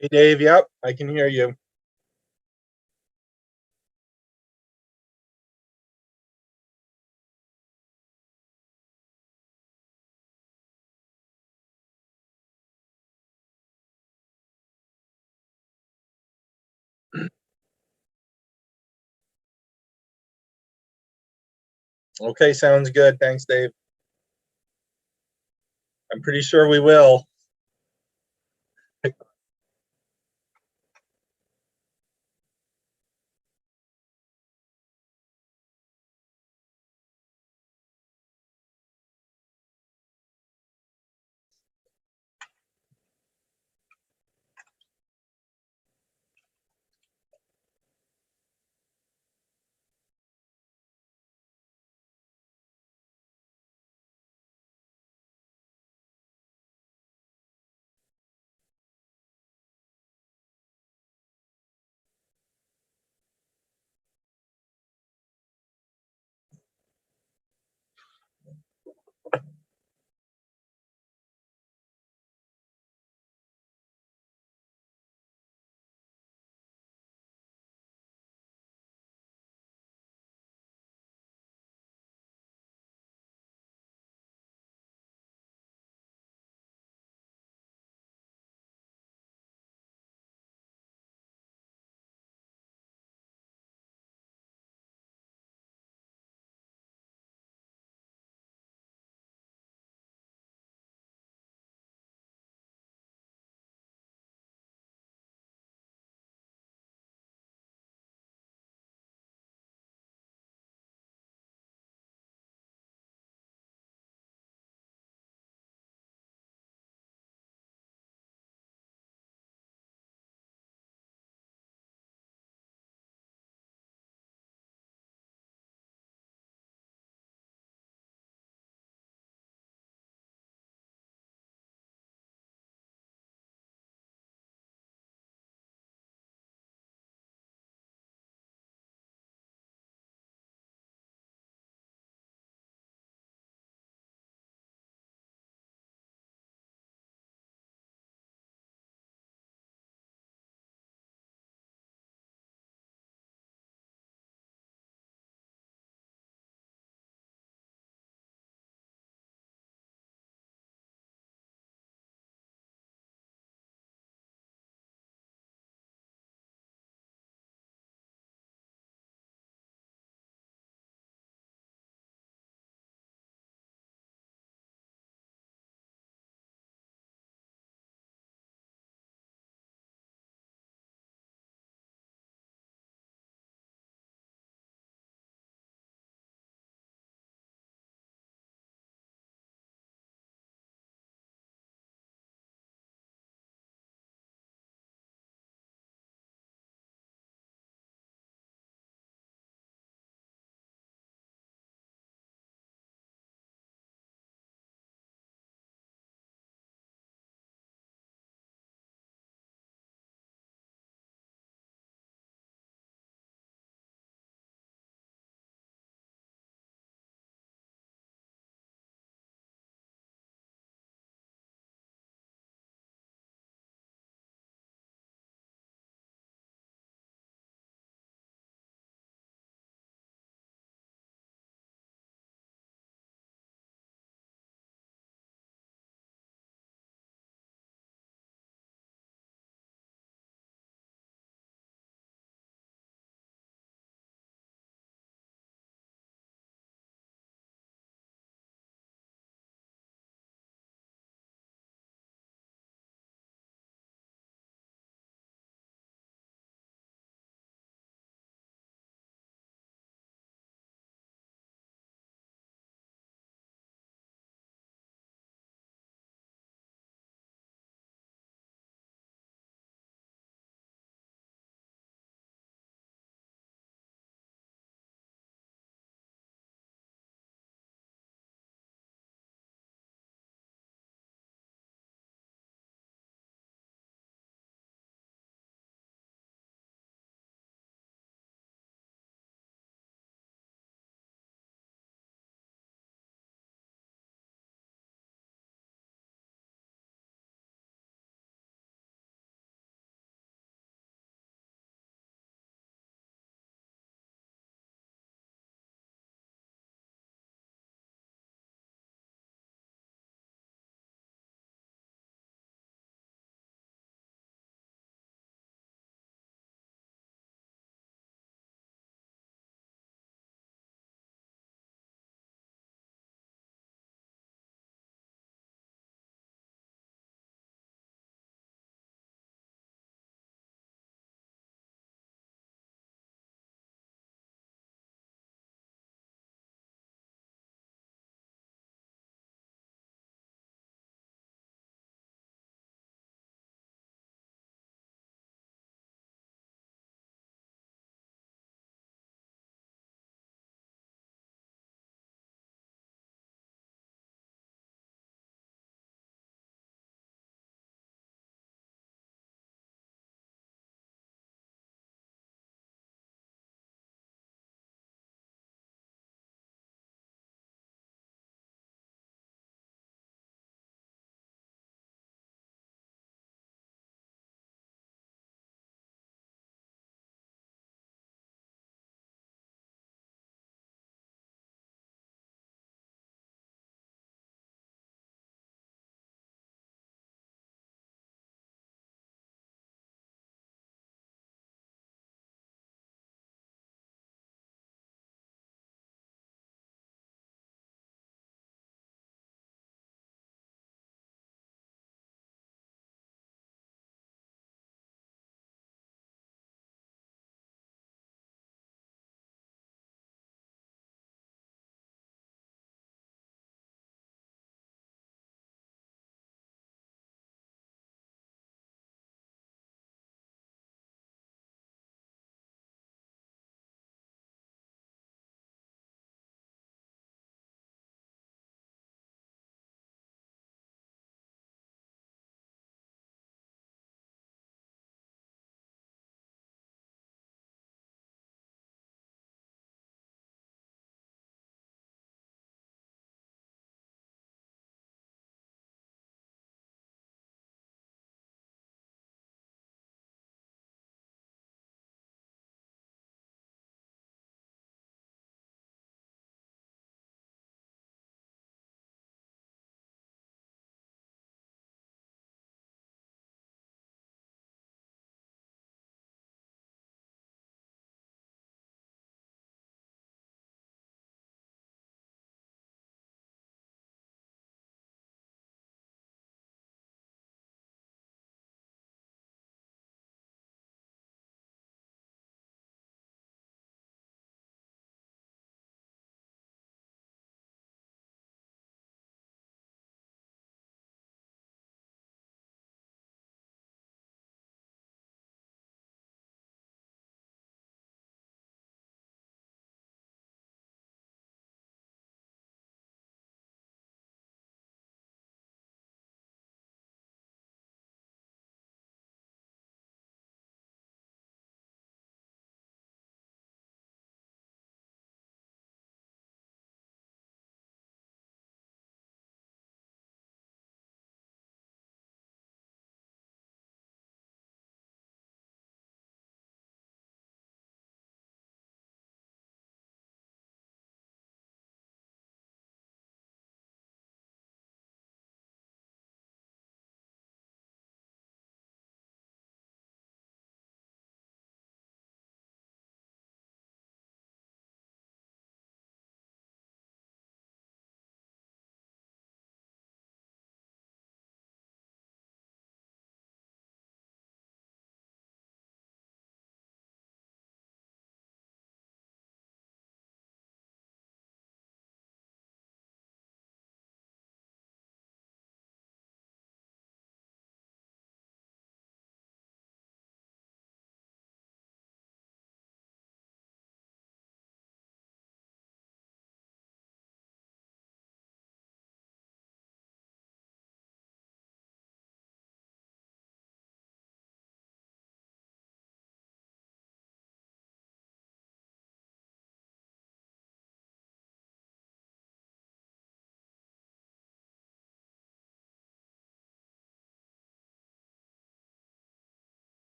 Hey Dave, yep, I can hear you. Okay, sounds good. Thanks, Dave. I'm pretty sure we will.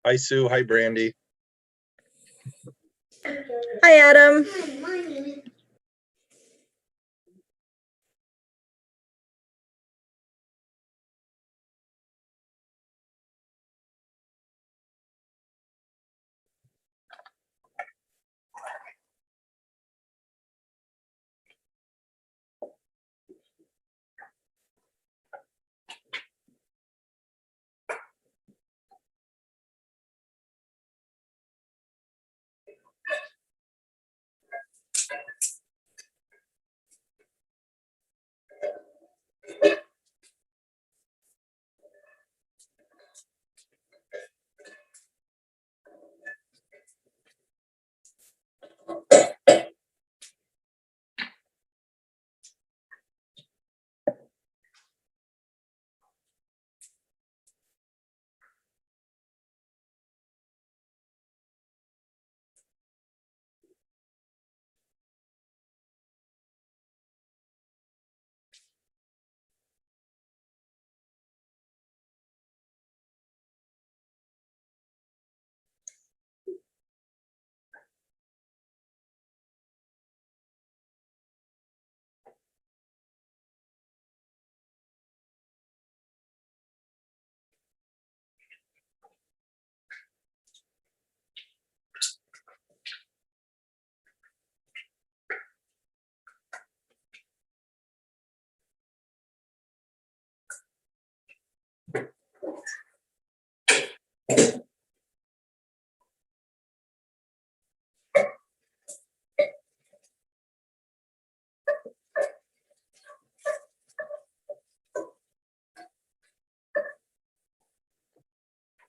Hi, Sue. Hi, Brandy. Hi, Adam.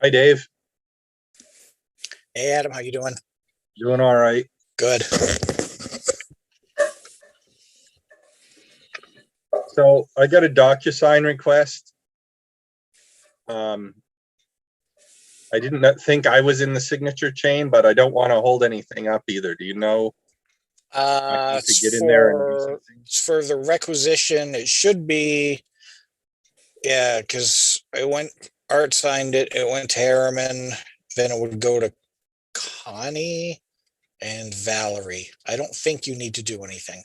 Hi, Dave. Hey, Adam, how you doing? Doing all right. Good. So I got a Docusign request. I didn't think I was in the signature chain, but I don't want to hold anything up either. Do you know? I need to get in there and do something. For the requisition, it should be, yeah, because Art signed it, it went to Harriman, then it would go to Connie and Valerie. I don't think you need to do anything.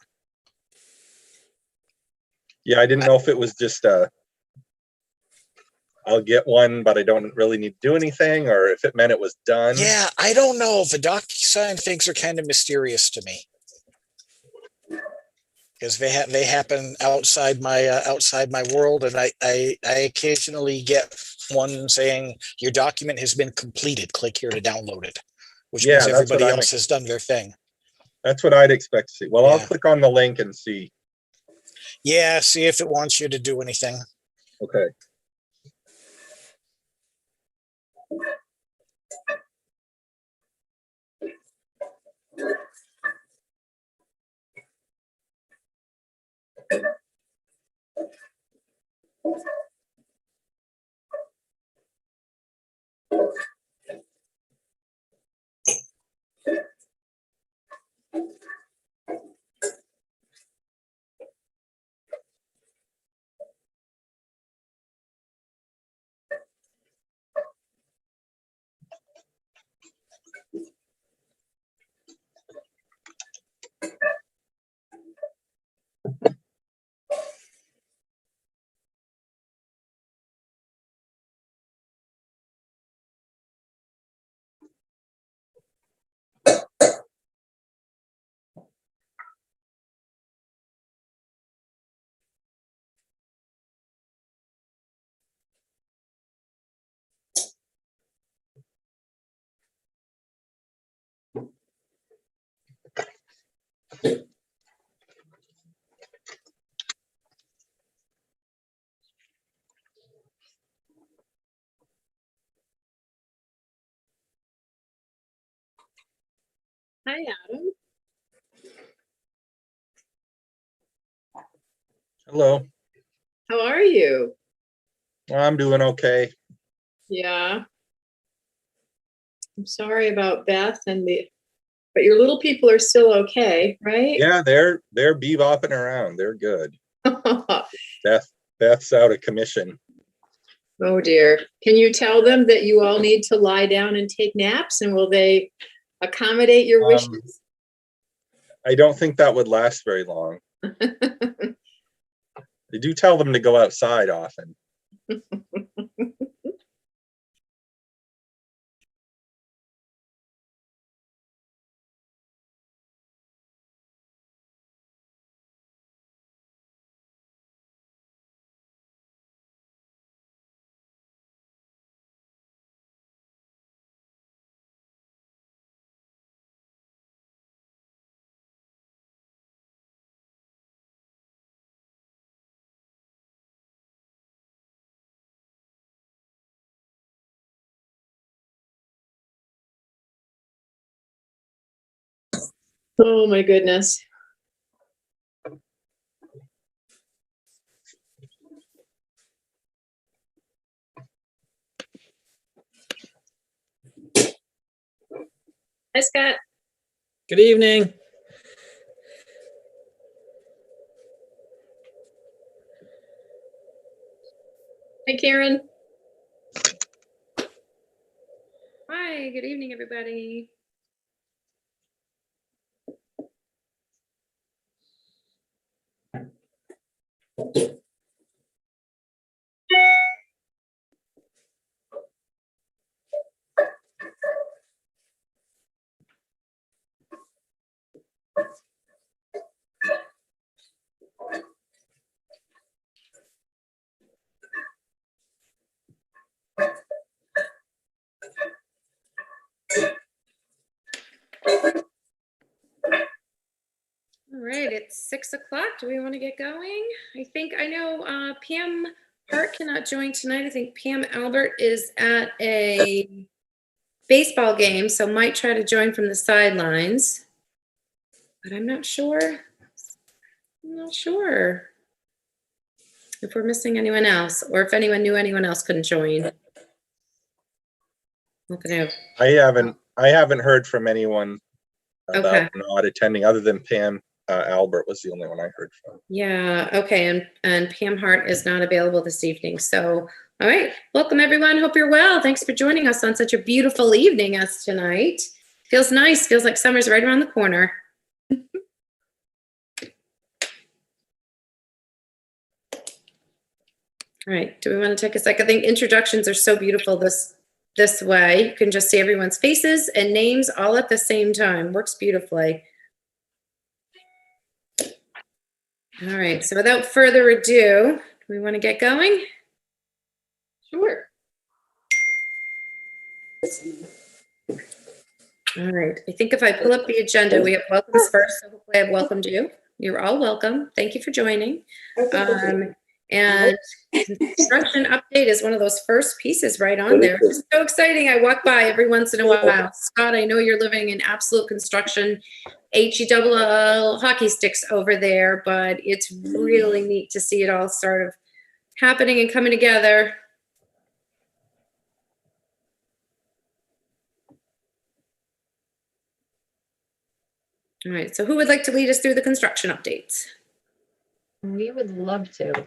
Yeah, I didn't know if it was just I'll get one, but I don't really need to do anything, or if it meant it was done. Yeah, I don't know. The DocuSign things are kind of mysterious to me. Because they happen outside my world, and I occasionally get one saying your document has been completed. Click here to download it, which means everybody else has done their thing. That's what I'd expect to see. Well, Yeah. I'll click on the link and see. Yeah, see if it wants you to do anything. Okay. Hi, Adam. Hello. How are you? Well, I'm doing okay. Yeah. I'm sorry about Beth and the But your little people are still okay, right? Yeah, they're bebopping around. They're good. Beth's out of commission. Oh dear. Can you tell them that you all need to lie down and take naps, and will they accommodate your wishes? I don't think that would last very long. They do tell them to go outside often. Oh my goodness. Hi, Scott. Good evening. Hi, Karen. Hi, good evening, everybody. All right, it's 6 o'clock. Do we want to get going? I know Pam Hart cannot join tonight. I think Pam Albert is at a baseball game, so might try to join from the sidelines. But I'm not sure. I'm not sure if we're missing anyone else, or if anyone knew anyone else couldn't join. I haven't heard from anyone about not attending, other than Pam Albert was the only one I heard from. Yeah, okay, and Pam Hart is not available this evening. So, all right, welcome everyone. Hope you're well. Thanks for joining us on such a beautiful evening as tonight. Feels nice. Feels like summer's right around the corner. All right, do we want to take a second? I think introductions are so beautiful this way. You can just see everyone's faces and names all at the same time. Works beautifully. All right, so without further ado, do we want to get going? Sure. All right, I think if I pull up the agenda, we have welcomes first, so hopefully I've welcomed you. You're all welcome. Thank you for joining. And construction update is one of those first pieces right on there. It's so exciting. I walk by every once in a while. Scott, I know you're living in absolute construction, HE hockey sticks over there, but it's really neat to see it all sort of happening and coming together. All right, so who would like to lead us through the construction updates? We would love to.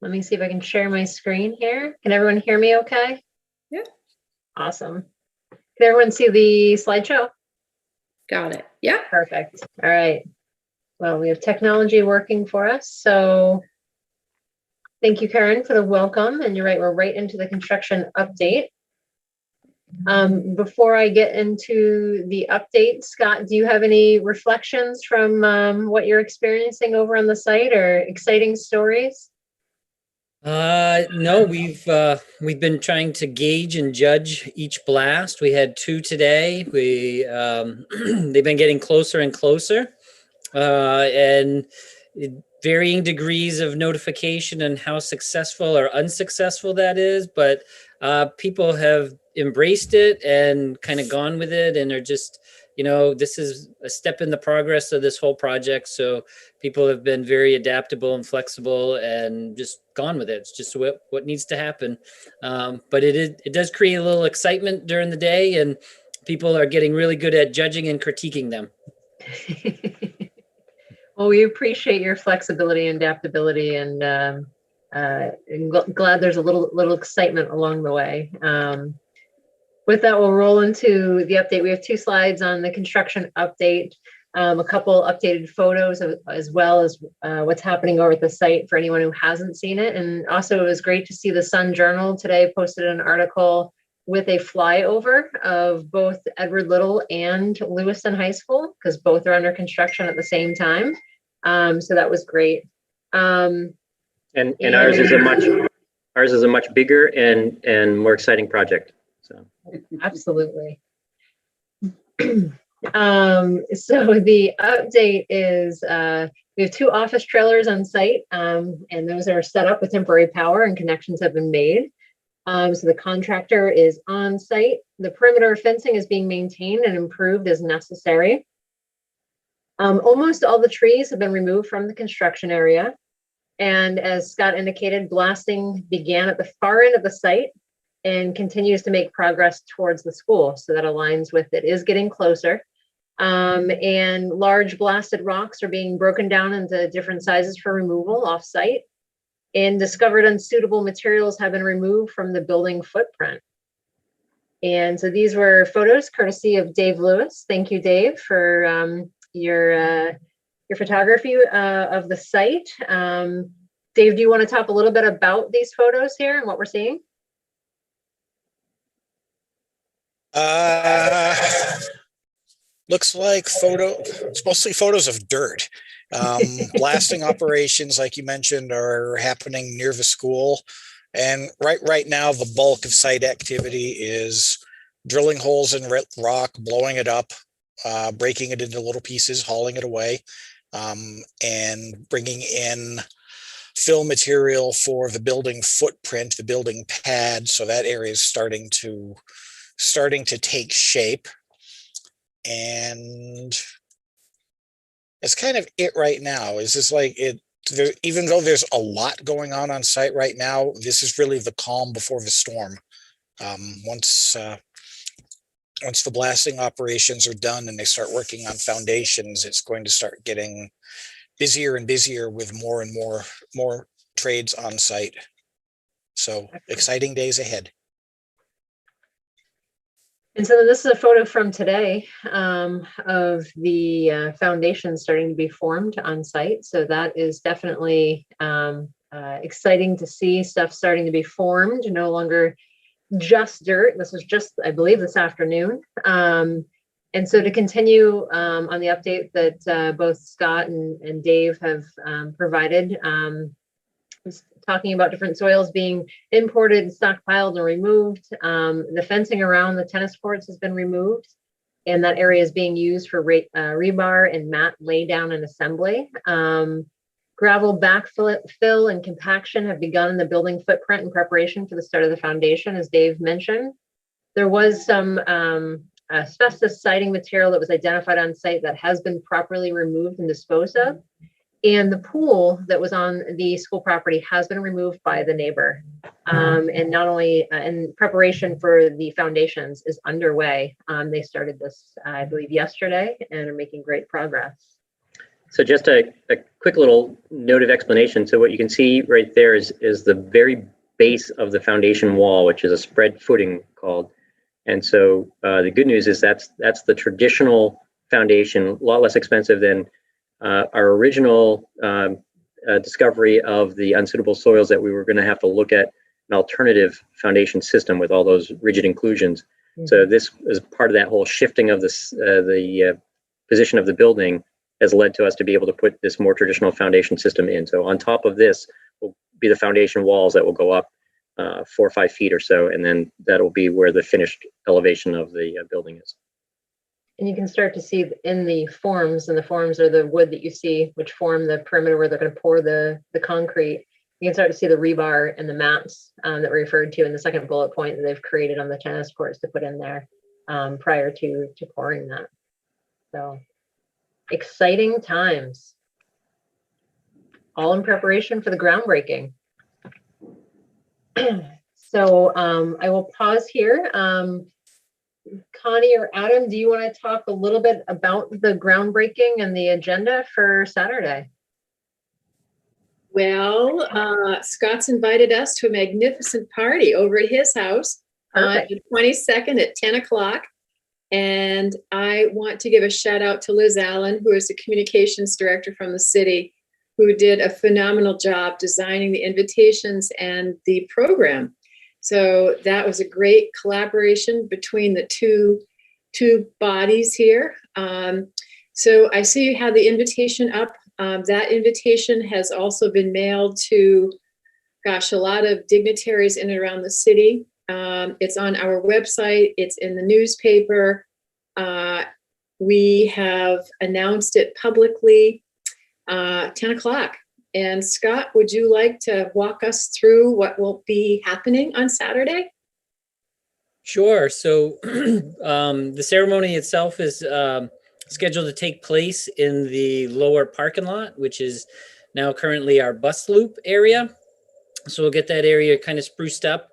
Let me see if I can share my screen here. Can everyone hear me okay? Yeah. Awesome. Can everyone see the slideshow? Got it. Yeah. Perfect. All right. Well, we have technology working for us. So thank you, Karen, for the welcome. And you're right, we're right into the construction update. Before I get into the update, Scott, do you have any reflections from what you're experiencing over on the site, or exciting stories? No, we've been trying to gauge and judge each blast. We had 2 today. They've been getting closer and closer, and varying degrees of notification and how successful or unsuccessful that is. But people have embraced it and kind of gone with it, and are just, this is a step in the progress of this whole project. So people have been very adaptable and flexible and just gone with it. It's just what needs to happen. But it does create a little excitement during the day, and people are getting really good at judging and critiquing them. Well, we appreciate your flexibility and adaptability, and glad there's a little excitement along the way. With that, we'll roll into the update. We have 2 slides on the construction update, a couple updated photos as well as what's happening over at the site for anyone who hasn't seen it. And also, it was great to see the Sun Journal today posted an article with a flyover of both Edward Little and Lewiston High School, because both are under construction at the same time. So that was great. And ours is a much bigger and more exciting project. So absolutely. So the update is we have 2 office trailers on site, and those are set up with temporary power and connections have been made. So the contractor is on site. The perimeter fencing is being maintained and improved as necessary. Almost all the trees have been removed from the construction area. And as Scott indicated, blasting began at the far end of the site and continues to make progress towards the school. So that aligns with it is getting closer. And large blasted rocks are being broken down into different sizes for removal off-site. And discovered unsuitable materials have been removed from the building footprint. And so these were photos courtesy of Dave Lewis. Thank you, Dave, for your photography of the site. Dave, do you want to talk a little bit about these photos here and what we're seeing? Looks like it's mostly photos of dirt. Blasting operations, like you mentioned, are happening near the school. And right now, the bulk of site activity is drilling holes in rock, blowing it up, breaking it into little pieces, hauling it away, and bringing in fill material for the building footprint, the building pad. So that area is starting to take shape. And it's kind of it right now. Is this like it? Even though there's a lot going on site right now, this is really the calm before the storm. Once the blasting operations are done and they start working on foundations, it's going to start getting busier and busier with more and more trades on site. So exciting days ahead. And so this is a photo from today of the foundation starting to be formed on site. So that is definitely exciting to see stuff starting to be formed, no longer just dirt. This was just, I believe, this afternoon. And so to continue on the update that both Scott and Dave have provided, talking about different soils being imported, stockpiled, and removed. The fencing around the tennis courts has been removed, and that area is being used for rebar and mat laydown and assembly. Gravel backfill and compaction have begun in the building footprint in preparation for the start of the foundation, as Dave mentioned. There was some asbestos siding material that was identified on site that has been properly removed and disposed of. And the pool that was on the school property has been removed by the neighbor. And not only in preparation for the foundations is underway. They started this, I believe, yesterday and are making great progress. So just a quick little note of explanation. So what you can see right there is the very base of the foundation wall, which is a spread footing called. And so the good news is that's the traditional foundation, a lot less expensive than our original discovery of the unsuitable soils, that we were going to have to look at an alternative foundation system with all those rigid inclusions. Mm-hmm. So this is part of that whole shifting of the position of the building has led to us to be able to put this more traditional foundation system in. So on top of this will be the foundation walls that will go up 4 or 5 feet or so, and then that'll be where the finished elevation of the building is. And you can start to see in the forms, and the forms are the wood that you see, which form the perimeter where they're going to pour the concrete. You can start to see the rebar and the mats that were referred to in the second bullet point that they've created on the tennis courts to put in there prior to pouring that. So exciting times. All in preparation for the groundbreaking. So I will pause here. Connie or Adam, do you want to talk a little bit about the groundbreaking and the agenda for Saturday? Well, Scott's invited us to a magnificent party over at his house on Perfect. the 22nd at 10 o'clock. And I want to give a shout out to Liz Allen, who is the communications director from the city, who did a phenomenal job designing the invitations and the program. So that was a great collaboration between the two bodies here. So I see you have the invitation up. That invitation has also been mailed to, gosh, a lot of dignitaries in and around the city. It's on our website. It's in the newspaper. We have announced it publicly, 10 o'clock. And Scott, would you like to walk us through what will be happening on Saturday? Sure. So the ceremony itself is scheduled to take place in the lower parking lot, which is now currently our bus loop area. So we'll get that area kind of spruced up.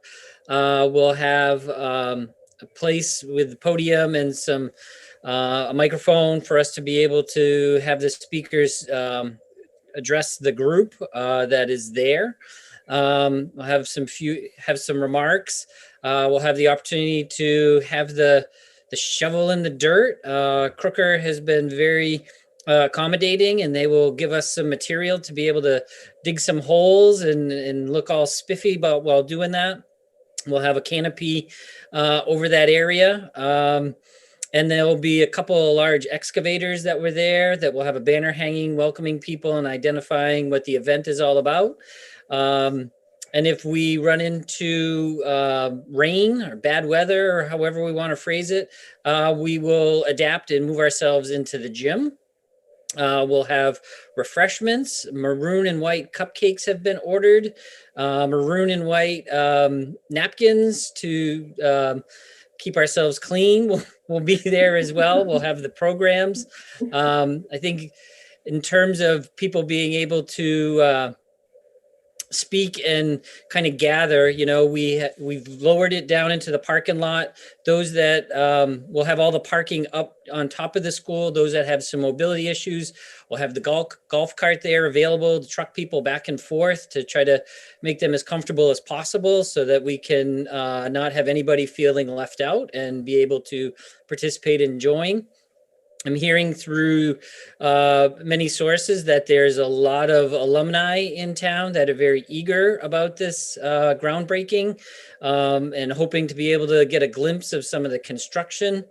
We'll have a place with the podium and some a microphone for us to be able to have the speakers address the group that is there. We'll have some remarks. We'll have the opportunity to have the shovel in the dirt. Crooker has been very accommodating, and they will give us some material to be able to dig some holes and look all spiffy while doing that. We'll have a canopy over that area. And there will be a couple of large excavators that were there that will have a banner hanging, welcoming people and identifying what the event is all about. And if we run into rain or bad weather, or however we want to phrase it, we will adapt and move ourselves into the gym. We'll have refreshments. Maroon and white cupcakes have been ordered. Maroon and white napkins to keep ourselves clean will be there as well. We'll have the programs. I think in terms of people being able to speak and kind of gather, we've lowered it down into the parking lot. Those that will have all the parking up on top of the school, those that have some mobility issues, will have the golf cart there available to truck people back and forth to try to make them as comfortable as possible so that we can not have anybody feeling left out and be able to participate in enjoying. I'm hearing through many sources that there's a lot of alumni in town that are very eager about this groundbreaking and hoping to be able to get a glimpse of some of the construction.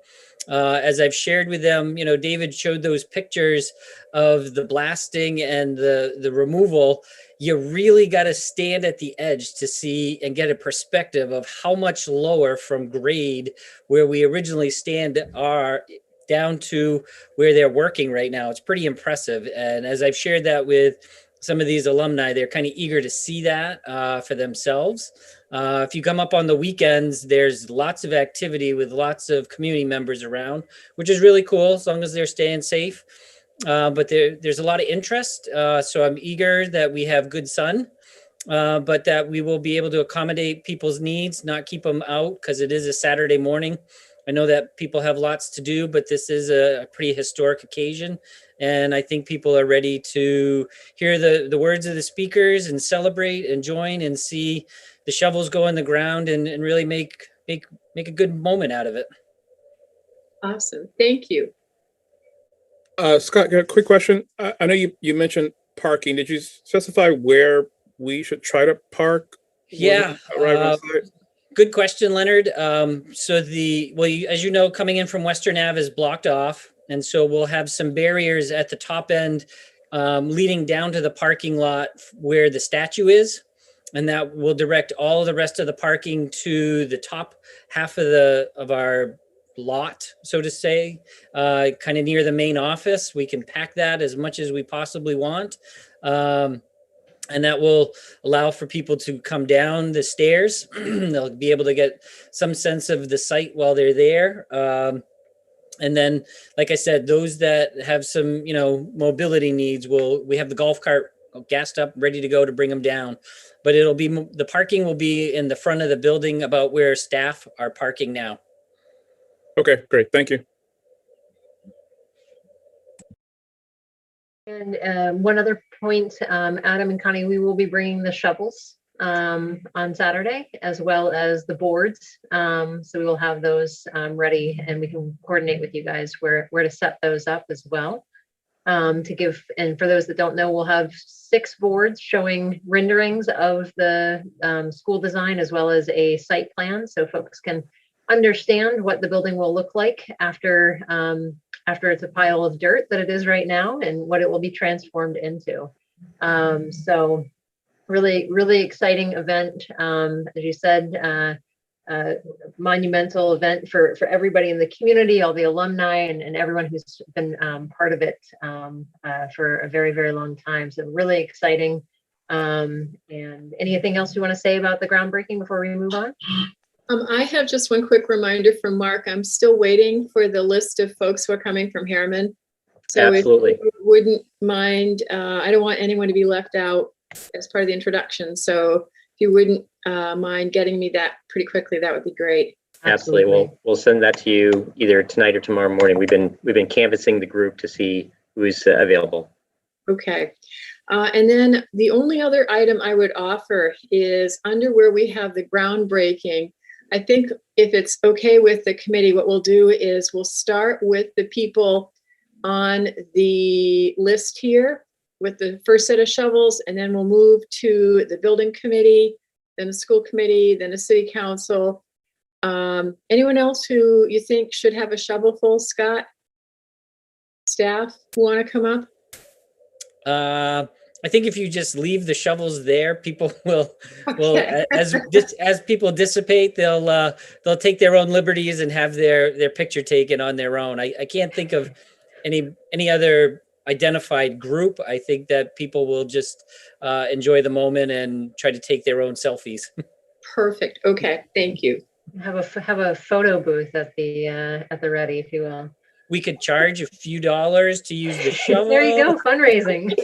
As I've shared with them, David showed those pictures of the blasting and the removal. You really got to stand at the edge to see and get a perspective of how much lower from grade where we originally stand are down to where they're working right now. It's pretty impressive. And as I've shared that with some of these alumni, they're kind of eager to see that for themselves. If you come up on the weekends, there's lots of activity with lots of community members around, which is really cool as long as they're staying safe. But there's a lot of interest. So I'm eager that we have good sun, but that we will be able to accommodate people's needs, not keep them out because it is a Saturday morning. I know that people have lots to do, but this is a pretty historic occasion. And I think people are ready to hear the words of the speakers and celebrate and join and see the shovels go in the ground and really make a good moment out of it. Awesome. Thank you. Scott, got a quick question. I know you mentioned parking. Did you specify where we should try to park? Yeah. Good question, Leonard. As you know, coming in from Western Ave is blocked off. And so we'll have some barriers at the top end leading down to the parking lot where the statue is. And that will direct all the rest of the parking to the top half of our lot, so to say, kind of near the main office. We can pack that as much as we possibly want. And that will allow for people to come down the stairs. They'll be able to get some sense of the site while they're there. And then, like I said, those that have some, mobility needs, we have the golf cart gassed up, ready to go to bring them down. But the parking will be in the front of the building about where staff are parking now. Okay, great. Thank you. And one other point, Adam and Connie, we will be bringing the shovels on Saturday, as well as the boards. So we will have those ready, and we can coordinate with you guys where to set those up as well. To give, and for those that don't know, we'll have 6 boards showing renderings of the school design, as well as a site plan, so folks can understand what the building will look like after it's a pile of dirt that it is right now, and what it will be transformed into. So really, really exciting event. As you said, monumental event for everybody in the community, all the alumni, and everyone who's been part of it for a very, very long time. So really exciting. And anything else you want to say about the groundbreaking before we move on? I have just one quick reminder from Mark. I'm still waiting for the list of folks who are coming from Harriman. So Absolutely. if you wouldn't mind, I don't want anyone to be left out as part of the introduction. So if you wouldn't mind getting me that pretty quickly, that would be great. Absolutely. We'll send that to you either tonight or tomorrow morning. We've been canvassing the group to see who's available. Okay. And then the only other item I would offer is under where we have the groundbreaking. I think if it's okay with the committee, what we'll do is we'll start with the people on the list here with the first set of shovels, and then we'll move to the building committee, then the school committee, then the city council. Anyone else who you think should have a shovelful, Scott? Staff who want to come up? I think if you just leave the shovels there, people will Okay. as people dissipate, they'll take their own liberties and have their picture taken on their own. I can't think of any other identified group. I think that people will just enjoy the moment and try to take their own selfies. Perfect. Okay. Thank you. Have a photo booth at the ready, if you will. We could charge a few dollars to use the shovel. There you go, fundraising.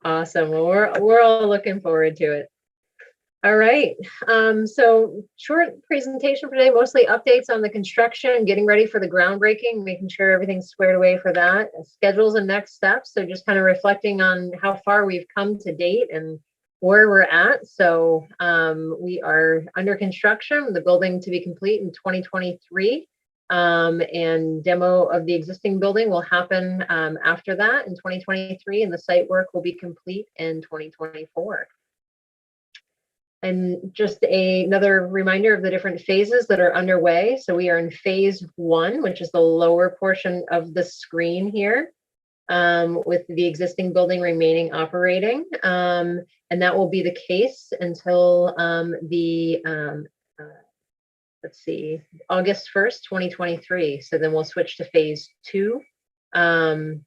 Awesome. Well, we're all looking forward to it. All right. So short presentation for today, mostly updates on the construction, getting ready for the groundbreaking, making sure everything's squared away for that, schedules and next steps. So just kind of reflecting on how far we've come to date and where we're at. So we are under construction, the building to be complete in 2023. And demo of the existing building will happen after that in 2023, and the site work will be complete in 2024. And just another reminder of the different phases that are underway. So we are in phase 1, which is the lower portion of the screen here, with the existing building remaining operating. And that will be the case until let's see, August 1st, 2023. So then we'll switch to phase 2. We'll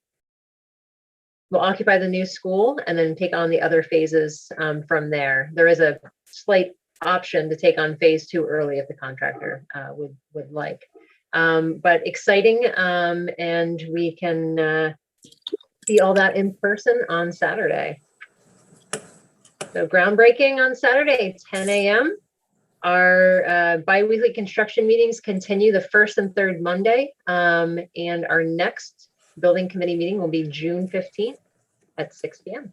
occupy the new school and then take on the other phases from there. There is a slight option to take on phase 2 early if the contractor would like. But exciting, and we can see all that in person on Saturday. So groundbreaking on Saturday, 10 a.m. Our bi-weekly construction meetings continue the first and third Monday, and our next building committee meeting will be June 15th at 6 p.m.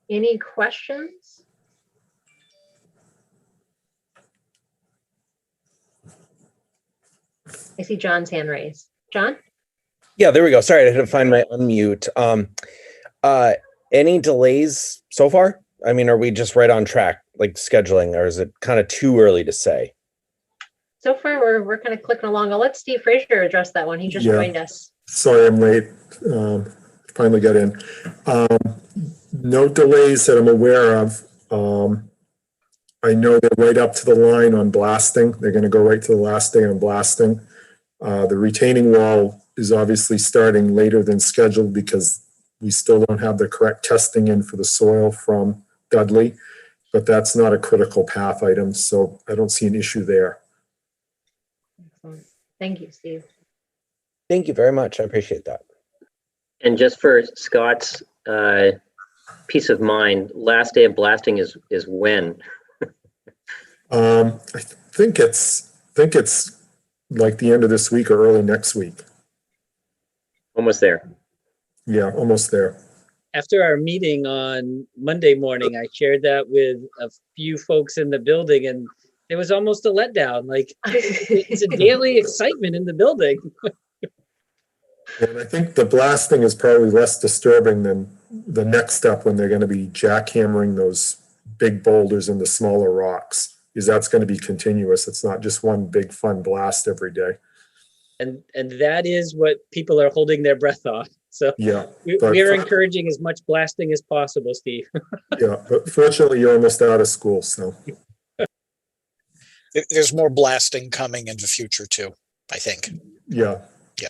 Any questions? I see John's hand raised. John? Yeah, there we go. Sorry, I had to find my unmute. Any delays so far? I mean, are we just right on track, like scheduling, or is it kind of too early to say? So far, we're kind of clicking along. I'll let Steve Frazier address that one. He just joined us. Sorry, I'm late. Finally got in. No delays that I'm aware of. I know they're right up to the line on blasting. They're going to go right to the last day on blasting. The retaining wall is obviously starting later than scheduled because we still don't have the correct testing in for the soil from Dudley, but that's not a critical path item, so I don't see an issue there. Excellent. Thank you, Steve. Thank you very much. I appreciate that. And just for Scott's peace of mind, last day of blasting is when? I think it's like the end of this week or early next week. Almost there. Yeah, almost there. After our meeting on Monday morning, I shared that with a few folks in the building, and it was almost a letdown. Like, it's a daily excitement in the building. And I think the blasting is probably less disturbing than the next step when they're going to be jackhammering those big boulders into smaller rocks, because that's going to be continuous. It's not just one big fun blast every day. And that is what people are holding their breath on. So Yeah, we're encouraging as much blasting as possible, Steve. Yeah, but fortunately, you're almost out of school, so. There's more blasting coming in the future too, I think. Yeah. Yeah.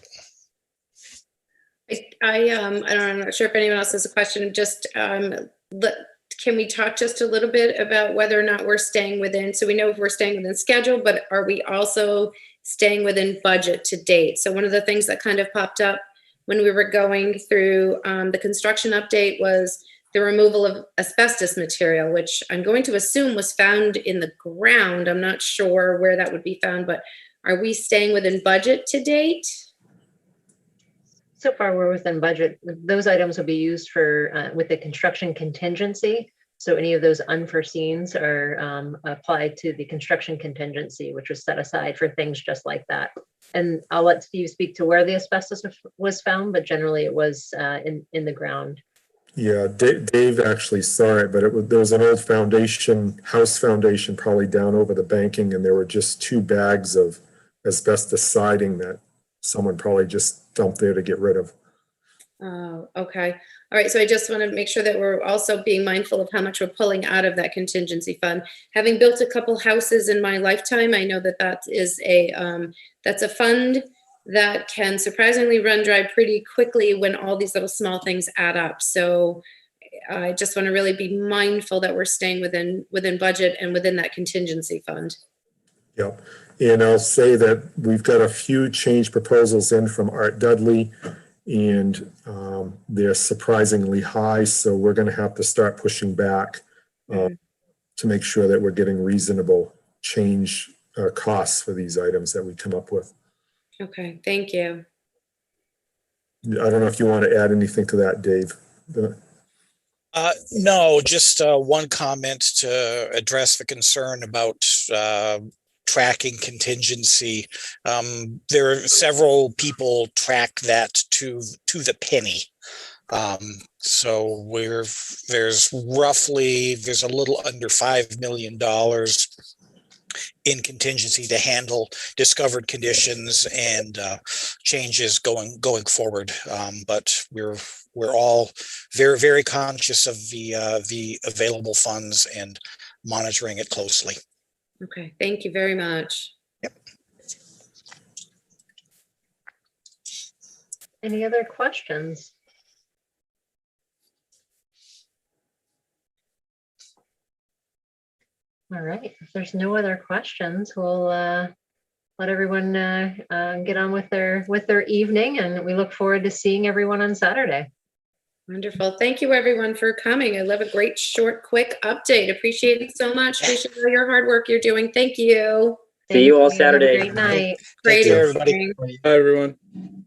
I'm not sure if anyone else has a question. Just can we talk just a little bit about whether or not we're staying within? So we know if we're staying within schedule, but are we also staying within budget to date? So one of the things that kind of popped up when we were going through the construction update was the removal of asbestos material, which I'm going to assume was found in the ground. I'm not sure where that would be found, but are we staying within budget to date? So far, we're within budget. Those items will be used for with the construction contingency. So any of those unforeseens are applied to the construction contingency, which was set aside for things just like that. And I'll let Steve speak to where the asbestos was found, but generally it was in the ground. Yeah, Dave actually saw it, but there was an old house foundation, probably down over the banking, and there were just 2 bags of asbestos siding that someone probably just dumped there to get rid of. Oh, okay. All right. So I just want to make sure that we're also being mindful of how much we're pulling out of that contingency fund. Having built a couple houses in my lifetime, I know that that is that's a fund that can surprisingly run dry pretty quickly when all these little small things add up. So I just want to really be mindful that we're staying within budget and within that contingency fund. Yep. And I'll say that we've got a few change proposals in from Art Dudley, and they're surprisingly high. So we're going to have to start pushing back to make sure that we're getting reasonable change costs for these items that we come up with. Okay, thank you. I don't know if you want to add anything to that, Dave. No, just one comment to address the concern about tracking contingency. There are several people track that to the penny. So there's a little under $5 million in contingency to handle discovered conditions and changes going forward. But we're all very, very conscious of the available funds and monitoring it closely. Okay, thank you very much. Yep. Any other questions? All right, if there's no other questions, we'll let everyone get on with their evening, and we look forward to seeing everyone on Saturday. Wonderful. Thank you, everyone, for coming. I love a great, short, quick update. Appreciate it so much. Appreciate all your hard work you're doing. Thank you. See you all Have a Saturday. great night. Great Thank you, everybody. evening. Hi, everyone.